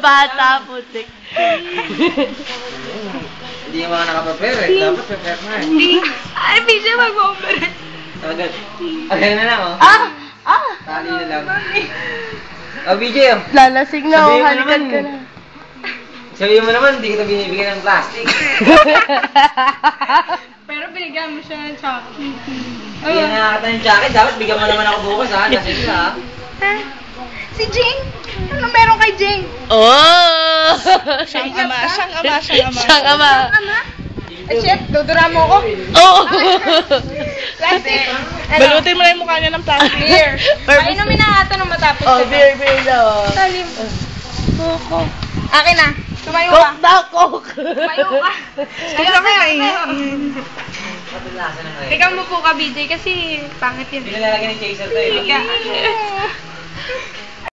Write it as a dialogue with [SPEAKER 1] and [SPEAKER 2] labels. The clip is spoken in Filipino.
[SPEAKER 1] bata, putik.
[SPEAKER 2] Hindi yung mga nakaprepare eh. Dapat prepare na eh.
[SPEAKER 3] Ay, BJ, mag-over.
[SPEAKER 2] Agad. Agad na lang oh. Tali na lang. Oh, BJ oh.
[SPEAKER 1] Lalasing na ako, halikan ka na.
[SPEAKER 2] Sabihin mo naman, hindi kita binibigyan ng plastic.
[SPEAKER 3] Pero binigyan mo siya ng chocolate.
[SPEAKER 2] Bigyan na kita ng jacket. Dapat bigyan mo naman ako bukas ha. Lasing ka ha.
[SPEAKER 3] Si Jing! Ano meron kay Jing?
[SPEAKER 1] Oh!
[SPEAKER 3] Siyang ama.
[SPEAKER 1] Siyang ama.
[SPEAKER 3] Ay, shit, dudura mo ako.
[SPEAKER 1] Oh!
[SPEAKER 3] Plastic.
[SPEAKER 4] Balutin mo na yung mukha niya ng plastic.
[SPEAKER 3] Beer. Painumin na ata nung matapos.
[SPEAKER 1] Oh, beer daw.
[SPEAKER 3] Salim. Akin na. Tumayo ka.
[SPEAKER 1] Coke daw, Coke.
[SPEAKER 3] Tumayo ka.
[SPEAKER 4] Ayun ka na
[SPEAKER 2] Lasa na nga eh.
[SPEAKER 3] Ikaw mo po ka, BJ, kasi pangit yun.
[SPEAKER 2] Hindi na lalagyan ng chaser to eh.
[SPEAKER 3] Ika.